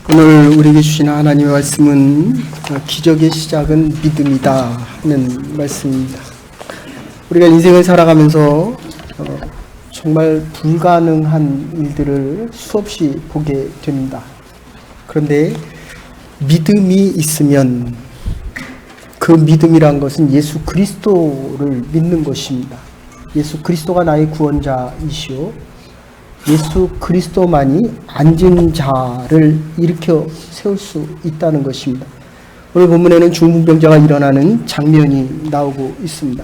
오늘 우리에게 주시는 하나님의 말씀은 기적의 시작은 믿음이다 하는 말씀입니다. 우리가 인생을 살아가면서 정말 불가능한 일들을 수없이 보게 됩니다. 그런데 믿음이 있으면 그 믿음이란 것은 예수 그리스도를 믿는 것입니다. 예수 그리스도가 나의 구원자이시오 예수 그리스도만이 앉은 자를 일으켜 세울 수 있다는 것입니다. 오늘 본문에는 중풍병자가 일어나는 장면이 나오고 있습니다.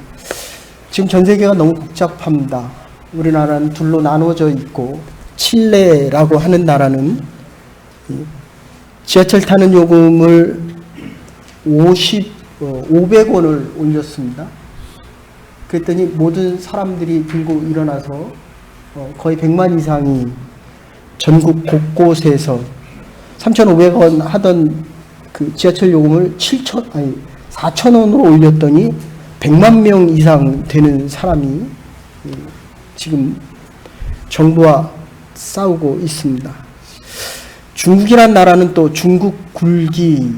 지금 전 세계가 너무 복잡합니다. 우리나라는 둘로 나누어져 있고 칠레라고 하는 나라는 지하철 타는 요금을 500원을 올렸습니다. 그랬더니 모든 사람들이 들고 일어나서 거의 100만 이상이 전국 곳곳에서 3,500원 하던 그 지하철 요금을 4,000원으로 올렸더니 100만 명 이상 되는 사람이 지금 정부와 싸우고 있습니다. 중국이란 나라는 또 중국 굴기,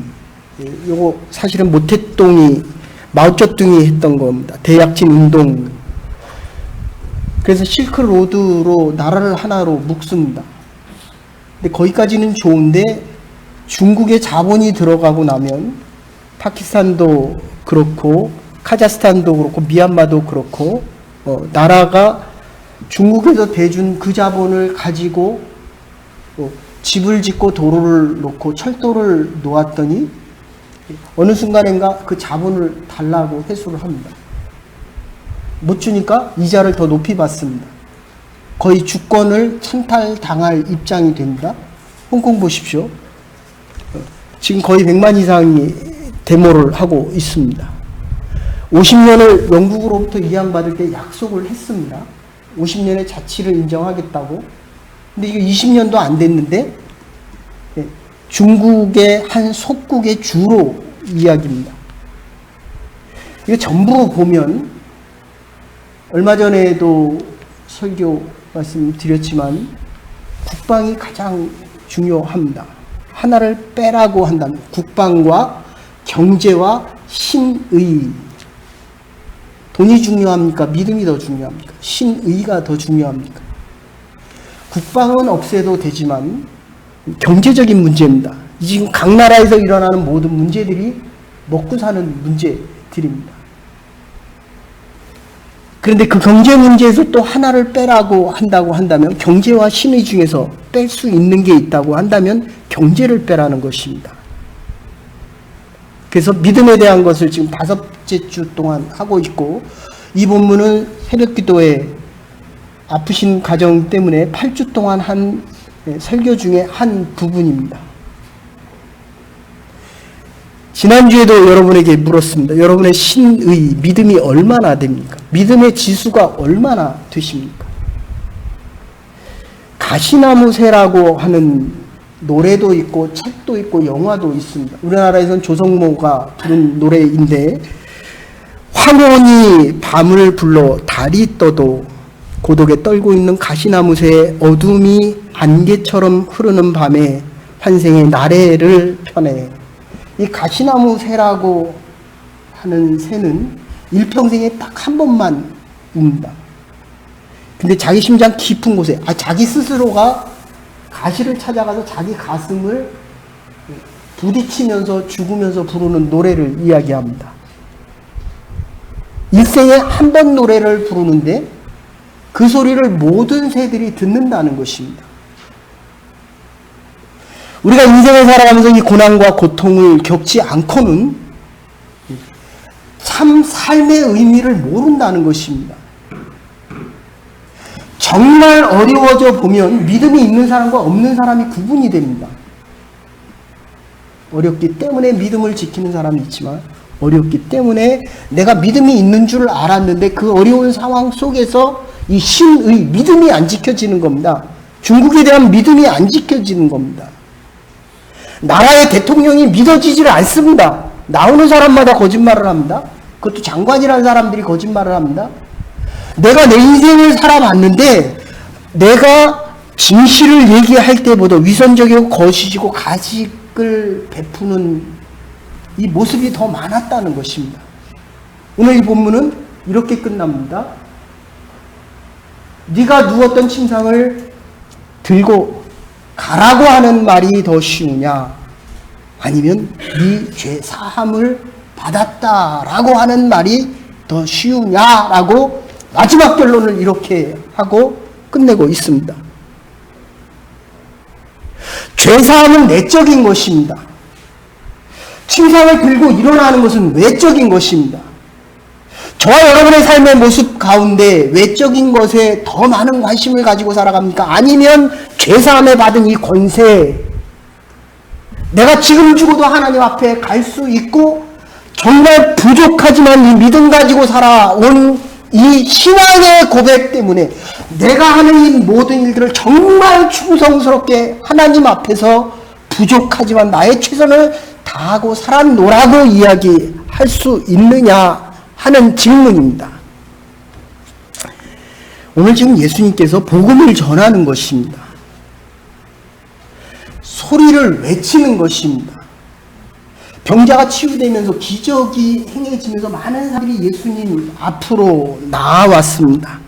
요거 사실은 모택동이 마오쩌둥이 했던 겁니다. 대약진 운동. 그래서 실크로드로 나라를 하나로 묶습니다. 근데 거기까지는 좋은데 중국의 자본이 들어가고 나면 파키스탄도 그렇고 카자흐스탄도 그렇고 미얀마도 그렇고 나라가 중국에서 대준 그 자본을 가지고 집을 짓고 도로를 놓고 철도를 놓았더니 어느 순간인가 그 자본을 달라고 회수를 합니다. 못 주니까 이자를 더 높이 받습니다. 거의 주권을 찬탈당할 입장이 됩니다. 홍콩 보십시오. 지금 거의 100만 이상이 데모를 하고 있습니다. 50년을 영국으로부터 이양받을 때 약속을 했습니다. 50년의 자치를 인정하겠다고. 근데 이게 20년도 안 됐는데 중국의 한 속국의 주로 이야기입니다. 이거 전부 보면 얼마 전에도 설교 말씀드렸지만 국방이 가장 중요합니다. 하나를 빼라고 한다면 국방과 경제와 신의. 돈이 중요합니까? 믿음이 더 중요합니까? 신의가 더 중요합니까? 국방은 없애도 되지만 경제적인 문제입니다. 지금 각 나라에서 일어나는 모든 문제들이 먹고 사는 문제들입니다. 그런데 그 경제 문제에서 또 하나를 빼라고 한다고 한다면 경제와 신의 중에서 뺄 수 있는 게 있다고 한다면 경제를 빼라는 것입니다. 그래서 믿음에 대한 것을 지금 5째 주 동안 하고 있고 이 본문은 새벽기도에 아프신 가정 때문에 8주 동안 한 설교 중에 한 부분입니다. 지난주에도 여러분에게 물었습니다. 여러분의 신의, 믿음이 얼마나 됩니까? 믿음의 지수가 얼마나 되십니까? 가시나무새라고 하는 노래도 있고 책도 있고 영화도 있습니다. 우리나라에서는 조성모가 부른 노래인데 황혼이 밤을 불러 달이 떠도 고독에 떨고 있는 가시나무새의 어둠이 안개처럼 흐르는 밤에 환생의 나래를 펴내. 이 가시나무 새라고 하는 새는 일평생에 딱 한 번만 웁니다. 근데 자기 심장 깊은 곳에 자기 스스로가 가시를 찾아가서 자기 가슴을 부딪히면서 죽으면서 부르는 노래를 이야기합니다. 일생에 한 번 노래를 부르는데 그 소리를 모든 새들이 듣는다는 것입니다. 우리가 인생을 살아가면서 이 고난과 고통을 겪지 않고는 참 삶의 의미를 모른다는 것입니다. 정말 어려워져 보면 믿음이 있는 사람과 없는 사람이 구분이 됩니다. 어렵기 때문에 믿음을 지키는 사람이 있지만 어렵기 때문에 내가 믿음이 있는 줄 알았는데 그 어려운 상황 속에서 이 신의 믿음이 안 지켜지는 겁니다. 중국에 대한 믿음이 안 지켜지는 겁니다. 나라의 대통령이 믿어지지를 않습니다. 나오는 사람마다 거짓말을 합니다. 그것도 장관이라는 사람들이 거짓말을 합니다. 내가 내 인생을 살아봤는데 내가 진실을 얘기할 때보다 위선적이고 거시지고 가식을 베푸는 이 모습이 더 많았다는 것입니다. 오늘 이 본문은 이렇게 끝납니다. 네가 누웠던 침상을 들고 가라고 하는 말이 더 쉬우냐, 아니면 네 죄 사함을 받았다라고 하는 말이 더 쉬우냐라고 마지막 결론을 이렇게 하고 끝내고 있습니다. 죄 사함은 내적인 것입니다. 침상을 들고 일어나는 것은 외적인 것입니다. 저와 여러분의 삶의 모습 가운데 외적인 것에 더 많은 관심을 가지고 살아갑니까? 아니면 죄사함에 받은 이 권세, 내가 지금 죽어도 하나님 앞에 갈 수 있고 정말 부족하지만 이 믿음 가지고 살아온 이 신앙의 고백 때문에 내가 하는 이 모든 일들을 정말 충성스럽게 하나님 앞에서 부족하지만 나의 최선을 다하고 살았노라고 이야기할 수 있느냐 하는 질문입니다. 오늘 지금 예수님께서 복음을 전하는 것입니다. 소리를 외치는 것입니다. 병자가 치유되면서 기적이 행해지면서 많은 사람들이 예수님 앞으로 나와왔습니다.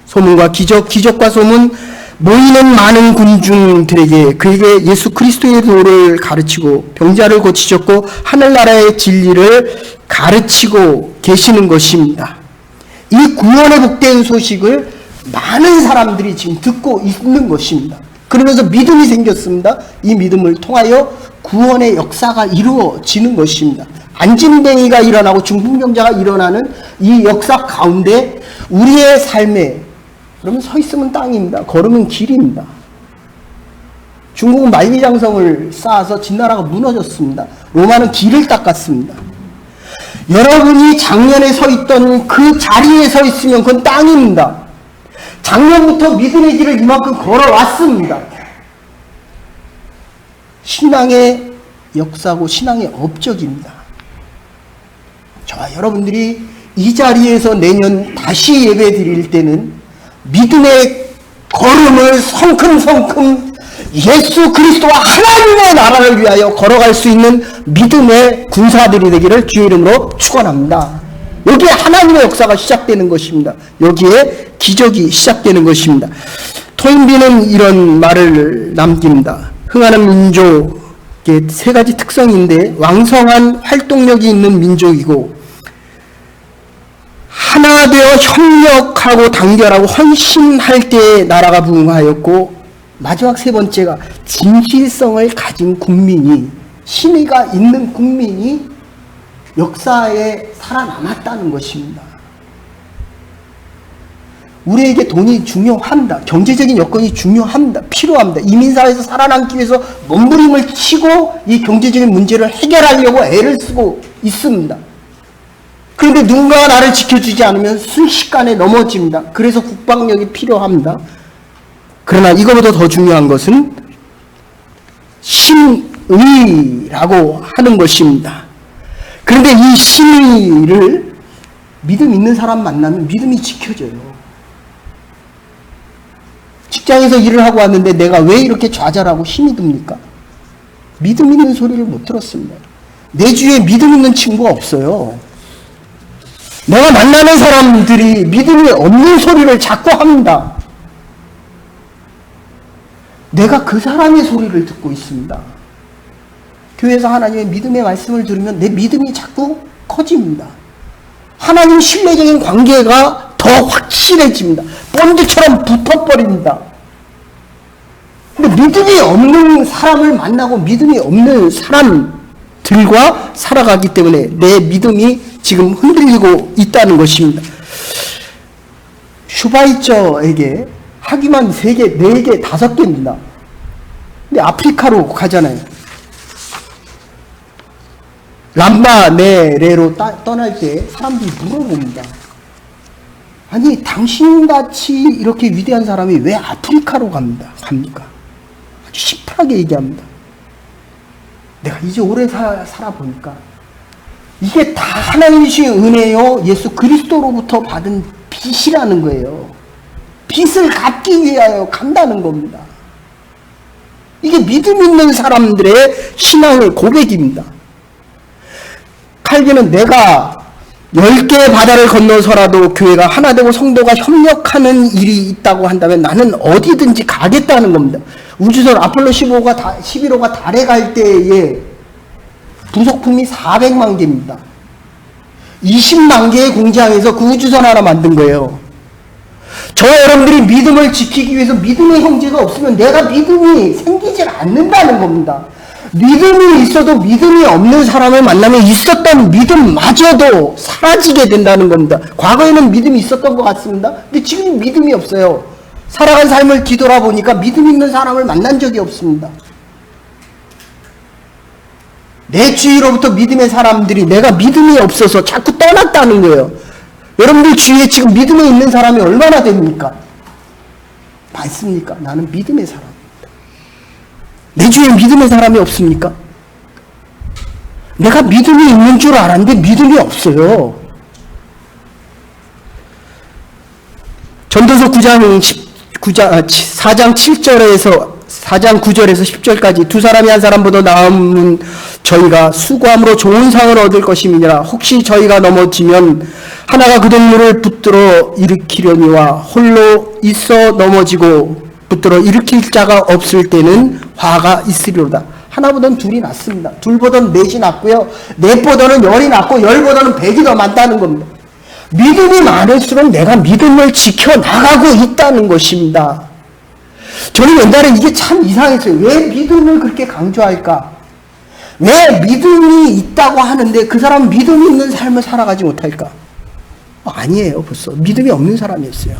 소문과 기적과 소문, 모이는 많은 군중들에게 그에게 예수 그리스도의 도를 가르치고 병자를 고치셨고 하늘나라의 진리를 가르치고 계시는 것입니다. 이 구원의 복된 소식을 많은 사람들이 지금 듣고 있는 것입니다. 그러면서 믿음이 생겼습니다. 이 믿음을 통하여 구원의 역사가 이루어지는 것입니다. 안진뱅이가 일어나고 중풍병자가 일어나는 이 역사 가운데 우리의 삶에, 그러면 서 있으면 땅입니다. 걸으면 길입니다. 중국은 만리장성을 쌓아서 진나라가 무너졌습니다. 로마는 길을 닦았습니다. 여러분이 작년에 서 있던 그 자리에 서 있으면 그건 땅입니다. 작년부터 믿음의 길을 이만큼 걸어왔습니다. 신앙의 역사고 신앙의 업적입니다. 저와 여러분들이 이 자리에서 내년 다시 예배 드릴 때는 믿음의 걸음을 성큼성큼 예수 그리스도와 하나님의 나라를 위하여 걸어갈 수 있는 믿음의 군사들이 되기를 주의 이름으로 축원합니다. 여기에 하나님의 역사가 시작되는 것입니다. 여기에 기적이 시작되는 것입니다. 토인비는 이런 말을 남깁니다. 흥하는 민족의 세 가지 특성인데, 왕성한 활동력이 있는 민족이고 하나 되어 협력하고 단결하고 헌신할 때 나라가 부흥하였고, 마지막 세 번째가 진실성을 가진 국민이, 신의가 있는 국민이 역사에 살아남았다는 것입니다. 우리에게 돈이 중요합니다. 경제적인 여건이 중요합니다. 필요합니다. 이민사회에서 살아남기 위해서 몸부림을 치고 이 경제적인 문제를 해결하려고 애를 쓰고 있습니다. 그런데 누군가가 나를 지켜주지 않으면 순식간에 넘어집니다. 그래서 국방력이 필요합니다. 그러나 이거보다 더 중요한 것은 신의라고 하는 것입니다. 그런데 이 신의를 믿음 있는 사람 만나면 믿음이 지켜져요. 직장에서 일을 하고 왔는데 내가 왜 이렇게 좌절하고 힘이 듭니까? 믿음 있는 소리를 못 들었습니다. 내 주위에 믿음 있는 친구가 없어요. 내가 만나는 사람들이 믿음이 없는 소리를 자꾸 합니다. 내가 그 사람의 소리를 듣고 있습니다. 교회에서 하나님의 믿음의 말씀을 들으면 내 믿음이 자꾸 커집니다. 하나님 신뢰적인 관계가 더 확실해집니다. 본드처럼 붙어버립니다. 근데 믿음이 없는 사람을 만나고 믿음이 없는 사람들과 살아가기 때문에 내 믿음이 지금 흔들리고 있다는 것입니다. 슈바이처에게 학위만 3개, 4개, 5개입니다. 근데 아프리카로 가잖아요. 람바네레로 떠날 때 사람들이 물어봅니다. 아니, 당신같이 이렇게 위대한 사람이 왜 아프리카로 갑니까? 아주 시퍼하게 얘기합니다. 내가 이제 오래 살아보니까 이게 다 하나님이신 은혜요, 예수 그리스도로부터 받은 빚이라는 거예요. 빚을 갚기 위하여 간다는 겁니다. 이게 믿음 있는 사람들의 신앙의 고백입니다. 칼빈은 내가 10개의 바다를 건너서라도 교회가 하나 되고 성도가 협력하는 일이 있다고 한다면 나는 어디든지 가겠다는 겁니다. 우주선 아폴로 11호가 달에 갈 때에 부속품이 400만 개입니다. 20만 개의 공장에서 그 우주선 하나 만든 거예요. 저 여러분들이 믿음을 지키기 위해서 믿음의 형제가 없으면 내가 믿음이 생기질 않는다는 겁니다. 믿음이 있어도 믿음이 없는 사람을 만나면 있었던 믿음마저도 사라지게 된다는 겁니다. 과거에는 믿음이 있었던 것 같습니다. 근데 지금 믿음이 없어요. 살아간 삶을 뒤돌아보니까 믿음 있는 사람을 만난 적이 없습니다. 내 주위로부터 믿음의 사람들이 내가 믿음이 없어서 자꾸 떠났다는 거예요. 여러분들 주위에 지금 믿음에 있는 사람이 얼마나 됩니까? 많습니까? 나는 믿음의 사람. 내 주위에 믿음의 사람이 없습니까? 내가 믿음이 있는 줄 알았는데 믿음이 없어요. 전도서 4장 9절에서 10절까지 두 사람이 한 사람보다 나음은 저희가 수고함으로 좋은 상을 얻을 것임이니라. 혹시 저희가 넘어지면 하나가 그 동물을 붙들어 일으키려니와 홀로 있어 넘어지고 붙들어 일으킬 자가 없을 때는 화가 있으리로다. 하나보다는 둘이 낫습니다. 둘보다는 넷이 낫고요. 넷보다는 열이 낫고 열보다는 백이 더 많다는 겁니다. 믿음이 많을수록 내가 믿음을 지켜나가고 있다는 것입니다. 저는 옛날에 이게 참 이상했어요. 왜 믿음을 그렇게 강조할까? 왜 믿음이 있다고 하는데 그 사람은 믿음이 있는 삶을 살아가지 못할까? 아니에요. 벌써 믿음이 없는 사람이었어요.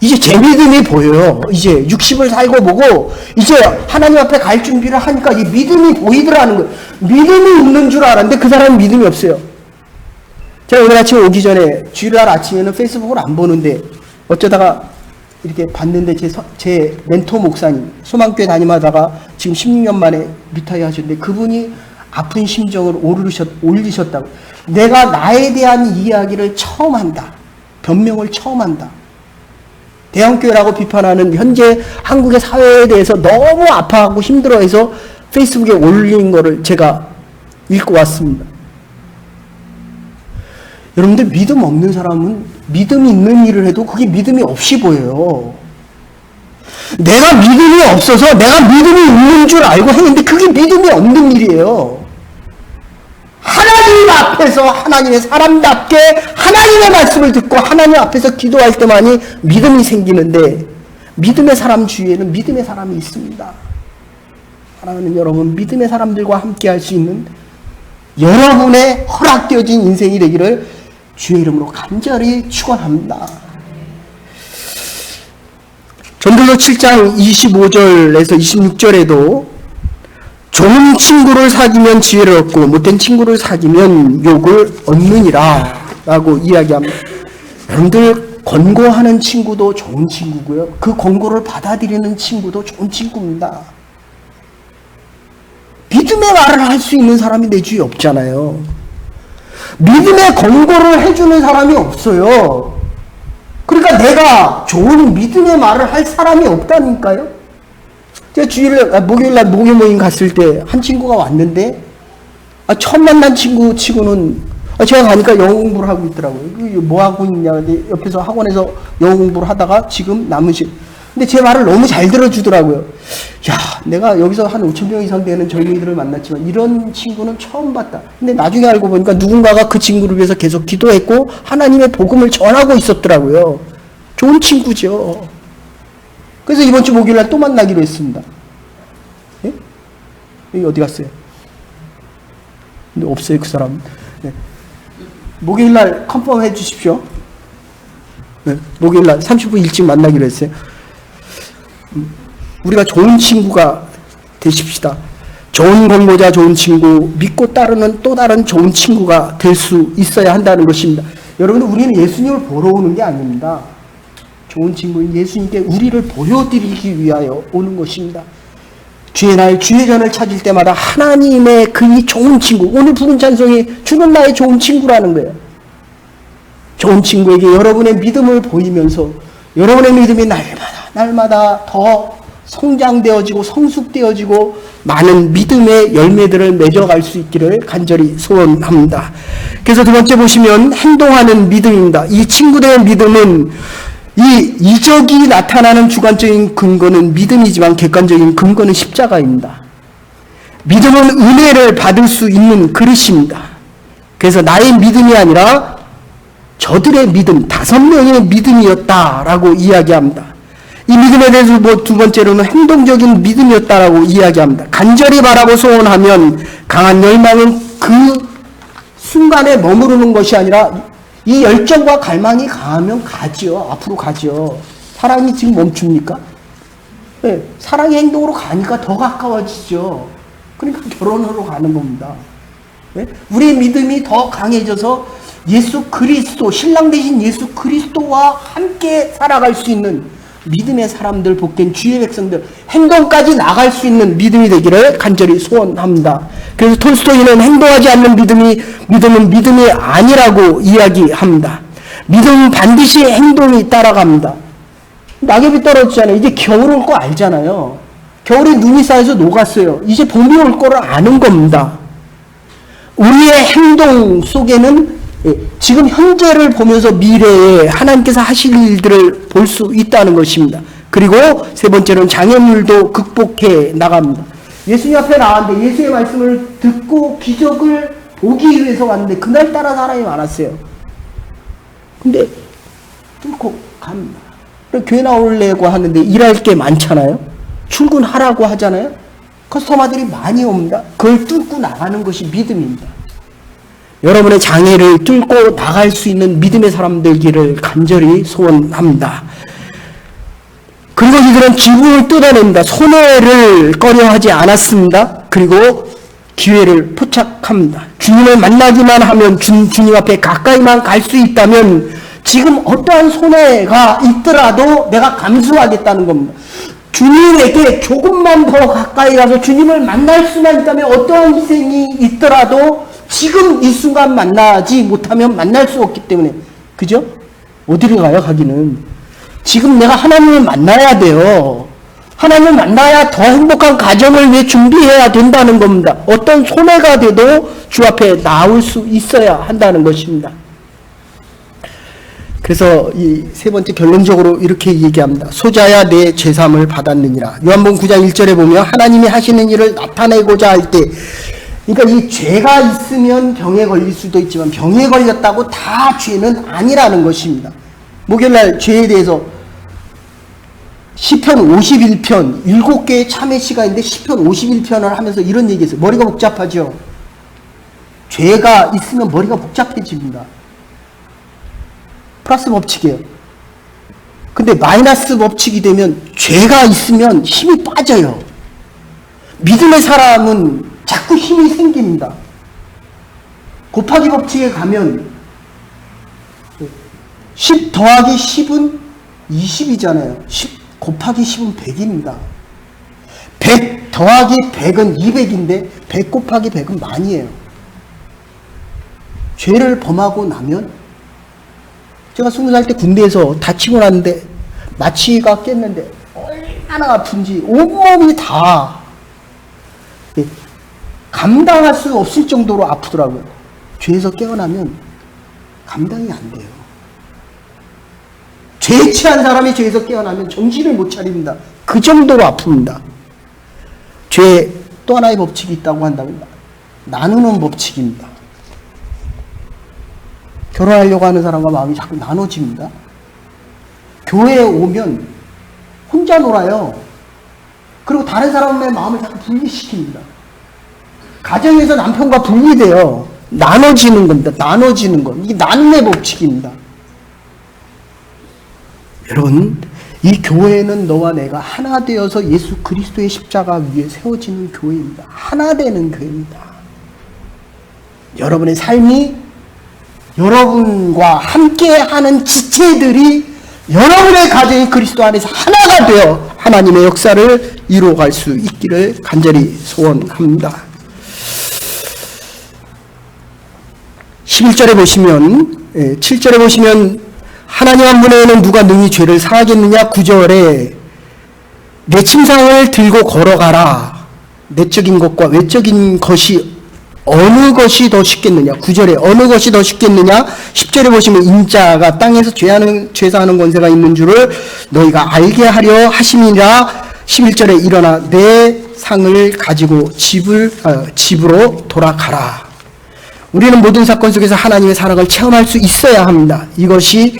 이제 제 믿음이 보여요. 이제 60을 살고 보고 이제 하나님 앞에 갈 준비를 하니까 이 믿음이 보이더라는 거예요. 믿음이 있는 줄 알았는데 그 사람은 믿음이 없어요. 제가 오늘 아침에 오기 전에 주일날 아침에는 페이스북을 안 보는데 어쩌다가 이렇게 봤는데 제 멘토 목사님 소망교회 담임하다가 지금 16년 만에 리타이어 하셨는데 그분이 아픈 심정을 올리셨다고. 내가 나에 대한 이야기를 처음 한다. 변명을 처음 한다. 대형교회라고 비판하는 현재 한국의 사회에 대해서 너무 아파하고 힘들어해서 페이스북에 올린 거를 제가 읽고 왔습니다. 여러분들 믿음 없는 사람은 믿음이 있는 일을 해도 그게 믿음이 없이 보여요. 내가 믿음이 없어서 내가 믿음이 있는 줄 알고 했는데 그게 믿음이 없는 일이에요. 하나님 앞에서 하나님의 사람답게 하나님의 말씀을 듣고 하나님 앞에서 기도할 때만이 믿음이 생기는데 믿음의 사람 주위에는 믿음의 사람이 있습니다. 하나님 여러분 믿음의 사람들과 함께 할 수 있는 여러분의 허락되어진 인생이 되기를 주의 이름으로 간절히 축원합니다. 전도서 7장 25절에서 26절에도 좋은 친구를 사귀면 지혜를 얻고 못된 친구를 사귀면 욕을 얻느니라 라고 이야기합니다. 여러분들 권고하는 친구도 좋은 친구고요. 그 권고를 받아들이는 친구도 좋은 친구입니다. 믿음의 말을 할 수 있는 사람이 내 주위에 없잖아요. 믿음의 권고를 해주는 사람이 없어요. 그러니까 내가 좋은 믿음의 말을 할 사람이 없다니까요. 제가 목요일날 목요 모임 갔을 때 한 친구가 왔는데 처음 만난 친구 치고는 제가 가니까 영어 공부를 하고 있더라고요. 뭐 하고 있냐. 근데 옆에서 학원에서 영어 공부를 하다가 지금 근데 제 말을 너무 잘 들어주더라고요. 야, 내가 여기서 한 5,000명 이상 되는 젊은이들을 만났지만 이런 친구는 처음 봤다. 근데 나중에 알고 보니까 누군가가 그 친구를 위해서 계속 기도했고 하나님의 복음을 전하고 있었더라고요. 좋은 친구죠. 그래서 이번 주 목요일날 또 만나기로 했습니다. 예? 여기 어디 갔어요? 근데 없어요, 그 사람. 네. 목요일날 컨펌 해 주십시오. 네. 목요일날 30분 일찍 만나기로 했어요. 우리가 좋은 친구가 되십시다. 좋은 권고자, 좋은 친구, 믿고 따르는 또 다른 좋은 친구가 될 수 있어야 한다는 것입니다. 여러분, 우리는 예수님을 보러 오는 게 아닙니다. 좋은 친구인 예수님께 우리를 보여드리기 위하여 오는 것입니다. 주의 날, 주의 전을 찾을 때마다 하나님의 그 좋은 친구, 오늘 부른 찬송이 주는 나의 좋은 친구라는 거예요. 좋은 친구에게 여러분의 믿음을 보이면서 여러분의 믿음이 날마다 더 성장되어지고 성숙되어지고 많은 믿음의 열매들을 맺어갈 수 있기를 간절히 소원합니다. 그래서 두 번째 보시면 행동하는 믿음입니다. 이 친구들의 믿음은 이 이적이 나타나는 주관적인 근거는 믿음이지만 객관적인 근거는 십자가입니다. 믿음은 은혜를 받을 수 있는 그릇입니다. 그래서 나의 믿음이 아니라 저들의 믿음, 5명의 믿음이었다라고 이야기합니다. 이 믿음에 대해서 두 번째로는 행동적인 믿음이었다라고 이야기합니다. 간절히 바라고 소원하면 강한 열망은 그 순간에 머무르는 것이 아니라 이 열정과 갈망이 강하면 가지요. 앞으로 가지요. 사랑이 지금 멈춥니까? 네, 사랑의 행동으로 가니까 더 가까워지죠. 그러니까 결혼으로 가는 겁니다. 네? 우리의 믿음이 더 강해져서 예수 그리스도, 신랑 되신 예수 그리스도와 함께 살아갈 수 있는 믿음의 사람들, 복된 주의 백성들, 행동까지 나갈 수 있는 믿음이 되기를 간절히 소원합니다. 그래서 톨스토이는 행동하지 않는 믿음은 믿음이 아니라고 이야기합니다. 믿음은 반드시 행동이 따라갑니다. 낙엽이 떨어지잖아요. 이제 겨울 올 거 알잖아요. 겨울에 눈이 쌓여서 녹았어요. 이제 봄이 올 거를 아는 겁니다. 우리의 행동 속에는 지금 현재를 보면서 미래에 하나님께서 하실 일들을 볼 수 있다는 것입니다. 그리고 세 번째로는 장애물도 극복해 나갑니다. 예수님 앞에 나왔는데 예수의 말씀을 듣고 기적을 보기 위해서 왔는데 그날따라 사람이 많았어요. 근데 뚫고 갑니다. 교회 나오려고 하는데 일할 게 많잖아요. 출근하라고 하잖아요. 커스터머들이 많이 옵니다. 그걸 뚫고 나가는 것이 믿음입니다. 여러분의 장애를 뚫고 나갈 수 있는 믿음의 사람들기를 간절히 소원합니다. 그리고 이들은 기분을 뜯어냅니다. 손해를 꺼려하지 않았습니다. 그리고 기회를 포착합니다. 주님을 만나기만 하면 주님 앞에 가까이만 갈 수 있다면 지금 어떠한 손해가 있더라도 내가 감수하겠다는 겁니다. 주님에게 조금만 더 가까이 가서 주님을 만날 수만 있다면 어떠한 희생이 있더라도 지금 이 순간 만나지 못하면 만날 수 없기 때문에, 그죠? 어디를 가요, 가기는? 지금 내가 하나님을 만나야 돼요. 하나님을 만나야 더 행복한 가정을 위해 준비해야 된다는 겁니다. 어떤 손해가 돼도 주 앞에 나올 수 있어야 한다는 것입니다. 그래서 이 세 번째 결론적으로 이렇게 얘기합니다. 소자야 내 죄사함을 받았느니라. 요한복음 9장 1절에 보면 하나님이 하시는 일을 나타내고자 할 때, 그러니까 이 죄가 있으면 병에 걸릴 수도 있지만 병에 걸렸다고 다 죄는 아니라는 것입니다. 목요일날 죄에 대해서 시편 51편 7개의 참회 시간인데 시편 51편을 하면서 이런 얘기했어요. 머리가 복잡하죠. 죄가 있으면 머리가 복잡해집니다. 플러스 법칙이에요. 근데 마이너스 법칙이 되면 죄가 있으면 힘이 빠져요. 믿음의 사람은 자꾸 힘이 생깁니다. 곱하기 법칙에 가면 10 더하기 10은 20이잖아요. 10 곱하기 10은 100입니다. 100 더하기 100은 200인데 100 곱하기 100은 만이에요. 죄를 범하고 나면, 제가 20살 때 군대에서 다치고 났는데 마취가 깼는데 얼마나 아픈지 온몸이 다 감당할 수 없을 정도로 아프더라고요. 죄에서 깨어나면 감당이 안 돼요. 죄에 취한 사람이 죄에서 깨어나면 정신을 못 차립니다. 그 정도로 아픕니다. 죄에 또 하나의 법칙이 있다고 한다면 나누는 법칙입니다. 결혼하려고 하는 사람과 마음이 자꾸 나눠집니다. 교회에 오면 혼자 놀아요. 그리고 다른 사람의 마음을 자꾸 분리시킵니다. 가정에서 남편과 분리돼요. 나눠지는 겁니다. 나눠지는 것. 이게 나눔의 법칙입니다. 여러분, 이 교회는 너와 내가 하나 되어서 예수 그리스도의 십자가 위에 세워지는 교회입니다. 하나 되는 교회입니다. 여러분의 삶이 여러분과 함께하는 지체들이 여러분의 가정이 그리스도 안에서 하나가 되어 하나님의 역사를 이루어갈 수 있기를 간절히 소원합니다. 11절에 보시면 7절에 보시면 하나님 한 분에는 누가 능히 죄를 사하겠느냐. 9절에 내 침상을 들고 걸어가라. 내적인 것과 외적인 것이 어느 것이 더 쉽겠느냐. 9절에 어느 것이 더 쉽겠느냐. 10절에 보시면 인자가 땅에서 죄사하는 권세가 있는 줄을 너희가 알게 하려 하심이라. 11절에 일어나 내 상을 가지고 집으로 돌아가라. 우리는 모든 사건 속에서 하나님의 사랑을 체험할 수 있어야 합니다. 이것이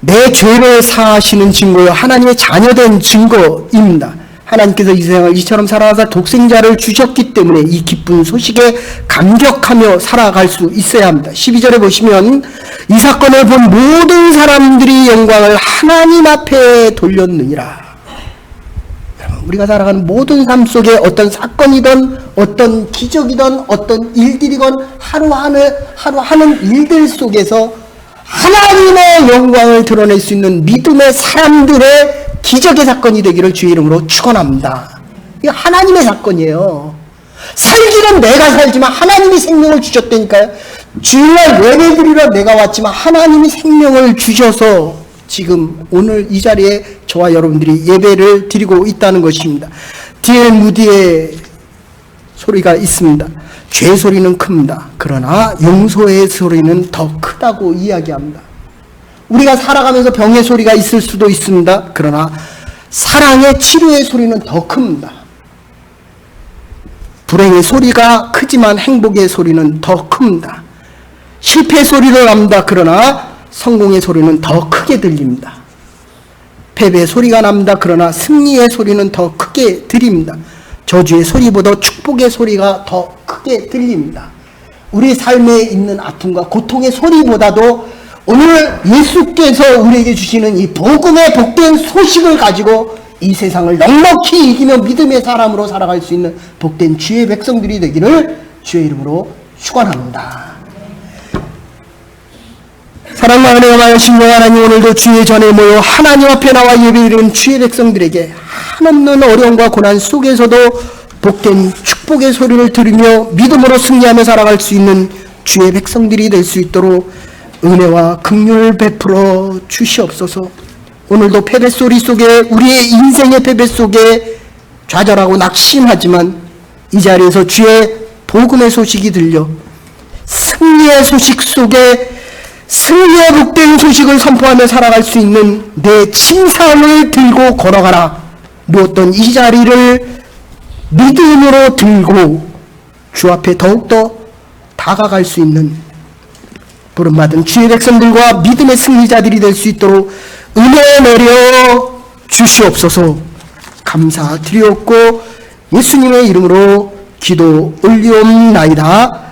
내 죄를 사하시는 증거요, 하나님의 자녀된 증거입니다. 하나님께서 이 세상을 이처럼 살아가사 독생자를 주셨기 때문에 이 기쁜 소식에 감격하며 살아갈 수 있어야 합니다. 12절에 보시면 이 사건을 본 모든 사람들이 영광을 하나님 앞에 돌렸느니라. 우리가 살아가는 모든 삶 속에 어떤 사건이든 어떤 기적이든 어떤 일들이건 하루 하는 일들 속에서 하나님의 영광을 드러낼 수 있는 믿음의 사람들의 기적의 사건이 되기를 주의 이름으로 축원합니다. 이게 하나님의 사건이에요. 살기는 내가 살지만 하나님이 생명을 주셨다니까요. 주일날 예배드리러 내가 왔지만 하나님이 생명을 주셔서 지금 오늘 이 자리에 저와 여러분들이 예배를 드리고 있다는 것입니다. D.L. 무디의 소리가 있습니다. 죄 소리는 큽니다. 그러나 용서의 소리는 더 크다고 이야기합니다. 우리가 살아가면서 병의 소리가 있을 수도 있습니다. 그러나 사랑의 치료의 소리는 더 큽니다. 불행의 소리가 크지만 행복의 소리는 더 큽니다. 실패의 소리를 납니다. 그러나 성공의 소리는 더 크게 들립니다. 패배의 소리가 납니다. 그러나 승리의 소리는 더 크게 들립니다. 저주의 소리보다 축복의 소리가 더 크게 들립니다. 우리 삶에 있는 아픔과 고통의 소리보다도 오늘 예수께서 우리에게 주시는 이 복음의 복된 소식을 가지고 이 세상을 넉넉히 이기며 믿음의 사람으로 살아갈 수 있는 복된 주의 백성들이 되기를 주의 이름으로 축원합니다. 사랑과 은혜가 많으신 하나님, 오늘도 주의 전에 모여 하나님 앞에 나와 예배드리는 주의 백성들에게 한없는 어려움과 고난 속에서도 복된 축복의 소리를 들으며 믿음으로 승리하며 살아갈 수 있는 주의 백성들이 될 수 있도록 은혜와 긍휼을 베풀어 주시옵소서. 오늘도 패배 소리 속에, 우리의 인생의 패배 속에 좌절하고 낙심하지만 이 자리에서 주의 복음의 소식이 들려 승리의 소식 속에 승리의 복된 소식을 선포하며 살아갈 수 있는 내 침상을 들고 걸어가라. 누웠던 이 자리를 믿음으로 들고 주 앞에 더욱더 다가갈 수 있는 부름받은 주의 백성들과 믿음의 승리자들이 될 수 있도록 은혜 내려 주시옵소서. 감사드리옵고 예수님의 이름으로 기도 올리옵나이다.